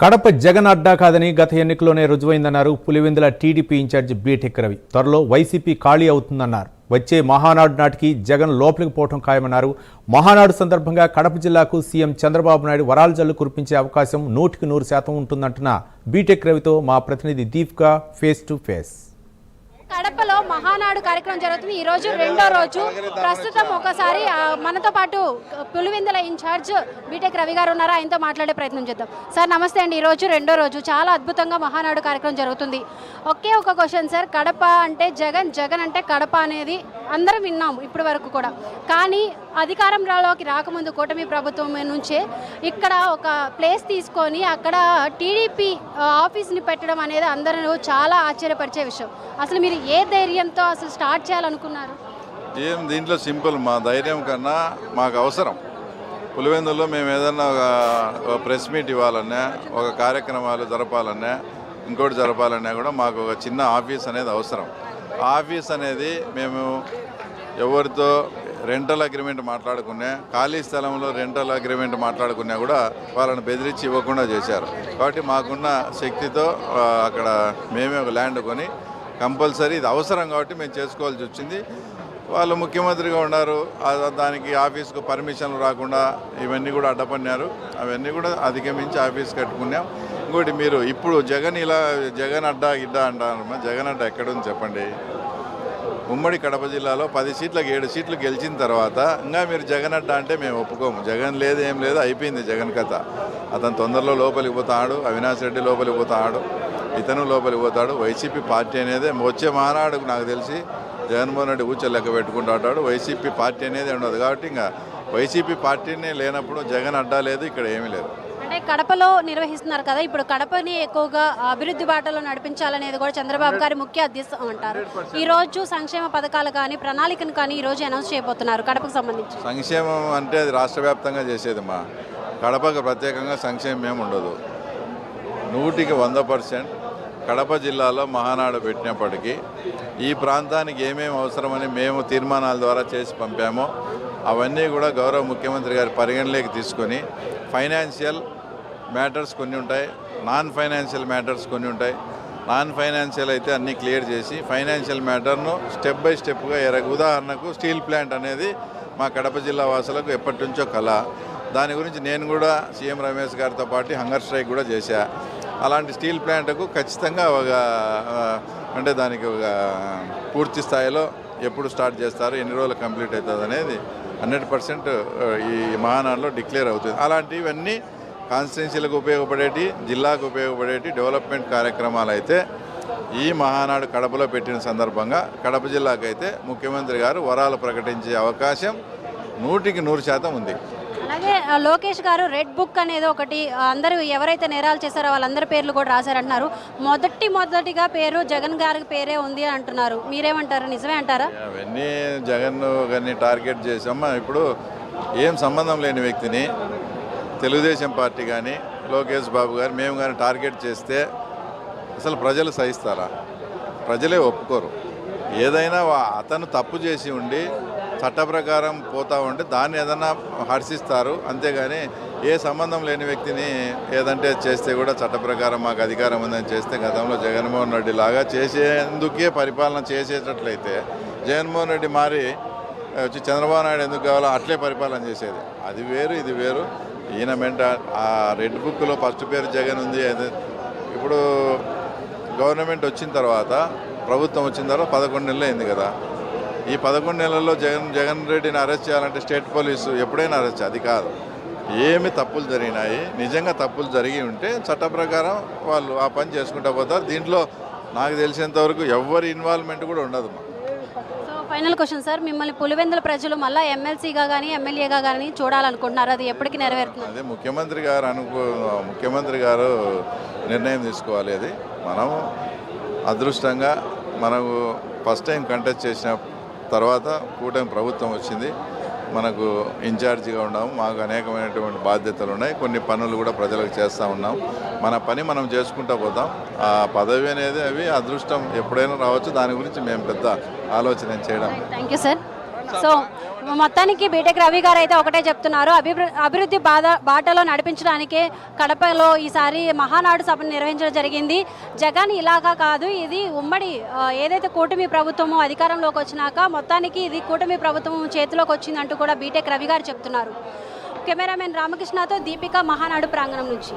కడప జగన్ అడ్డా కాదని గత ఎన్నికలోనే రుజువైందన్నారు పులివెందుల టీడీపీ ఇన్ఛార్జి బీటెక్ రవి. త్వరలో వైసీపీ ఖాళీ అవుతుందన్నారు. వచ్చే మహానాడు నాటికి జగన్ లోపలికి పోవటం ఖాయమన్నారు. మహానాడు సందర్భంగా కడప జిల్లాకు సీఎం చంద్రబాబు నాయుడు వరాల జల్లు కురిపించే అవకాశం 100% ఉంటుందంటున్న బీటెక్ రవితో మా ప్రతినిధి దీపిక ఫేస్ టు ఫేస్. కడపలో మహానాడు కార్యక్రమం జరుగుతుంది. ఈ రోజు రెండో రోజు. ప్రస్తుతం ఒకసారి మనతో పాటు పులివెందుల ఇన్ఛార్జ్ బీటెక్ రవి గారు ఉన్నారు. ఆయనతో మాట్లాడే ప్రయత్నం చేద్దాం. సార్ నమస్తే అండి. ఈరోజు రెండో రోజు చాలా అద్భుతంగా మహానాడు కార్యక్రమం జరుగుతుంది. ఒకే ఒక క్వశ్చన్ సార్, కడప అంటే జగన్, జగన్ అంటే కడప అనేది అందరం విన్నాము ఇప్పటి వరకు కూడా. కానీ అధికారంలోకి రాకముందు కూటమి ప్రభుత్వం నుంచే ఇక్కడ ఒక ప్లేస్ తీసుకొని అక్కడ టీడీపీ ఆఫీస్ని పెట్టడం అనేది అందరూ చాలా ఆశ్చర్యపరిచే విషయం. అసలు మీరు ఏ ధైర్యంతో అసలు స్టార్ట్ చేయాలనుకున్నారు? దీంట్లో సింపుల్, మా ధైర్యం కన్నా మాకు అవసరం. పులివెందుల్లో మేము ఏదన్నా ఒక ప్రెస్ మీట్ ఇవ్వాలన్నా, ఒక కార్యక్రమాలు జరపాలన్నా, ఇంకోటి జరపాలన్నా కూడా మాకు ఒక చిన్న ఆఫీస్ అనేది అవసరం. ఆఫీస్ అనేది మేము ఎవరితో రెంటల్ అగ్రిమెంట్ మాట్లాడుకున్నా, ఖాళీ స్థలంలో రెంటల్ అగ్రిమెంట్ మాట్లాడుకున్నా కూడా వాళ్ళని బెదిరించి ఇవ్వకుండా చేశారు. కాబట్టి మాకున్న శక్తితో అక్కడ మేమే ఒక ల్యాండ్ కొని కంపల్సరీ ఇది అవసరం కాబట్టి మేము చేసుకోవాల్సి వచ్చింది. వాళ్ళు ముఖ్యమంత్రిగా ఉన్నారు, దానికి ఆఫీస్కు పర్మిషన్లు రాకుండా ఇవన్నీ కూడా అడ్డపన్నారు. అవన్నీ కూడా అధిగమించి ఆఫీస్ కట్టుకున్నాం. ఇంకోటి, మీరు ఇప్పుడు జగన్ అడ్డా గిడ్డా అంటారు. జగన్ అడ్డా ఎక్కడుంది చెప్పండి? ఉమ్మడి కడప జిల్లాలో 10 సీట్లకు 7 సీట్లు గెలిచిన తర్వాత ఇంకా మీరు జగన్ అడ్డా అంటే మేము ఒప్పుకోము. జగన్ లేదు, ఏం లేదు, అయిపోయింది జగన్ కథ. అతను తొందరలో లోపలికి పోతాడు, అవినాష్ రెడ్డి లోపలికి పోతాడు, ఇతను లోపలికి పోతాడు. వైసీపీ పార్టీ అనేది వచ్చే మహానాడుకు నాకు తెలిసి జగన్మోహన్ రెడ్డి ఊచ లెక్క పెట్టుకుంటాడు. వైసీపీ పార్టీ అనేది ఉండదు. కాబట్టి ఇంకా వైసీపీ పార్టీనే లేనప్పుడు జగన్ అడ్డా లేదు, ఇక్కడ ఏమీ లేదు. అంటే కడపలో నిర్వహిస్తున్నారు కదా, ఇప్పుడు కడపని ఎక్కువగా అభివృద్ధి బాటలో నడిపించాలనేది కూడా చంద్రబాబు గారి ముఖ్య ఉద్దేశం అంటారు. ఈ రోజు సంక్షేమ పథకాలు కానీ ప్రణాళికను కానీ ఈ రోజు అనౌన్స్ చేయబోతున్నారు కడపకు సంబంధించి. సంక్షేమం అంటే అది రాష్ట్ర వ్యాప్తంగా చేసేది. మా కడపకు ప్రత్యేకంగా సంక్షేమం ఏమి ఉండదు. 100% కడప జిల్లాలో మహానాడు పెట్టినప్పటికీ ఈ ప్రాంతానికి ఏమేమి అవసరమని మేము తీర్మానాల ద్వారా చేసి పంపామో అవన్నీ కూడా గౌరవ ముఖ్యమంత్రి గారి పరిగణలోకి తీసుకొని ఫైనాన్షియల్ మ్యాటర్స్ కొన్ని ఉంటాయి, నాన్ ఫైనాన్షియల్ మ్యాటర్స్ కొన్ని ఉంటాయి. నాన్ ఫైనాన్షియల్ అయితే అన్నీ క్లియర్ చేసి ఫైనాన్షియల్ మ్యాటర్ను స్టెప్ బై స్టెప్గా ఉదాహరణకు స్టీల్ ప్లాంట్ అనేది మా కడప జిల్లా వాసులకు ఎప్పటి నుంచో కళ. దాని గురించి నేను కూడా సీఎం రమేష్ గారితో పాటు హంగర్ స్ట్రైక్ కూడా చేశా. అలాంటి స్టీల్ ప్లాంట్కు ఖచ్చితంగా అంటే దానికి ఒక పూర్తి స్థాయిలో ఎప్పుడు స్టార్ట్ చేస్తారు, ఎన్ని రోజులు కంప్లీట్ అవుతుంది అనేది 100% ఈ మహానాడులో డిక్లేర్ అవుతుంది. అలాంటివన్నీ కాన్స్టిట్యున్సీలకు ఉపయోగపడేటి, జిల్లాకు ఉపయోగపడేటి డెవలప్మెంట్ కార్యక్రమాలు అయితే ఈ మహానాడు కడపలో పెట్టిన సందర్భంగా కడప జిల్లాకైతే ముఖ్యమంత్రి గారు వరాలు ప్రకటించే అవకాశం 100% ఉంది. అలాగే లోకేష్ గారు రెడ్ బుక్ అనేది ఒకటి, అందరూ ఎవరైతే నేరాలు చేశారో వాళ్ళందరి పేర్లు కూడా రాశారంటున్నారు. మొదటిగా పేరు జగన్ గారి పేరే ఉంది అంటున్నారు. మీరేమంటారు, నిజమే అంటారా? అవన్నీ జగన్ గారిని టార్గెట్ చేసామా. ఇప్పుడు ఏం సంబంధం లేని వ్యక్తిని తెలుగుదేశం పార్టీ కానీ లోకేష్ బాబు గారు మేము కానీ టార్గెట్ చేస్తే అసలు ప్రజలు సహిస్తారా? ప్రజలే ఒప్పుకోరు. ఏదైనా అతను తప్పు చేసి ఉండి చట్ట ప్రకారం పోతా ఉంటే దాన్ని ఏదన్నా హర్షిస్తారు. అంతేగాని ఏ సంబంధం లేని వ్యక్తిని ఏదంటే చేస్తే కూడా చట్ట ప్రకారం మాకు అధికారం ఉందని చేస్తే గతంలో జగన్మోహన్ రెడ్డి లాగా చేసేందుకే పరిపాలన చేసేటట్లయితే జగన్మోహన్ రెడ్డి మారి వచ్చి చంద్రబాబు నాయుడు ఎందుకు కావాలో అట్లే పరిపాలన చేసేది. అది వేరు, ఇది వేరు. ఈయన ఆ రెడ్ బుక్లో ఫస్ట్ పేరు జగన్ ఉంది. ఇప్పుడు గవర్నమెంట్ వచ్చిన తర్వాత, ప్రభుత్వం వచ్చిన తర్వాత 11 నెలలు అయింది కదా. ఈ 11 నెలల్లో జగన్ రెడ్డిని అరెస్ట్ చేయాలంటే స్టేట్ పోలీసు ఎప్పుడైనా అరెస్ట్, అది కాదు. ఏమి తప్పులు జరిగినాయి, నిజంగా తప్పులు జరిగి ఉంటే చట్ట ప్రకారం వాళ్ళు ఆ పని చేసుకుంటూ పోతారు. దీంట్లో నాకు తెలిసినంతవరకు ఎవరి ఇన్వాల్వ్మెంట్ కూడా ఉండదు. సో ఫైనల్ క్వశ్చన్ సార్, మిమ్మల్ని పులివెందుల ప్రజలు మళ్ళీ ఎమ్మెల్సీగా కానీ ఎమ్మెల్యేగా కానీ చూడాలనుకుంటున్నారు, అది ఎప్పటికీ నెరవేరుతుంది? అదే ముఖ్యమంత్రి గారు నిర్ణయం తీసుకోవాలి. అది మనం అదృష్టంగా మనకు ఫస్ట్ టైం కంటెస్ట్ చేసిన తర్వాత కూటమి ప్రభుత్వం వచ్చింది, మనకు ఇన్ఛార్జిగా ఉన్నాము. మాకు అనేకమైనటువంటి బాధ్యతలు ఉన్నాయి, కొన్ని పనులు కూడా ప్రజలకు చేస్తూ ఉన్నాం. మన పని మనం చేసుకుంటూ పోతాం. ఆ పదవి అనేది అవి అదృష్టం ఎప్పుడైనా రావచ్చు. దాని గురించి మేము పెద్ద ఆలోచన చేయడం. Thank you sir. సో మొత్తానికి బీటెక్ రవి గారు అయితే ఒకటే చెప్తున్నారు, అభివృద్ధి బాటలో నడిపించడానికే కడపలో ఈసారి మహానాడు సభను నిర్వహించడం జరిగింది. జగన్ ఇలాగా కాదు, ఇది ఉమ్మడి ఏదైతే కూటమి ప్రభుత్వము అధికారంలోకి వచ్చినాక మొత్తానికి ఇది కూటమి ప్రభుత్వం చేతిలోకి వచ్చిందంటూ కూడా బీటెక్ రవి గారు చెప్తున్నారు. కెమెరామెన్ రామకృష్ణతో దీపిక, మహానాడు ప్రాంగణం నుంచి.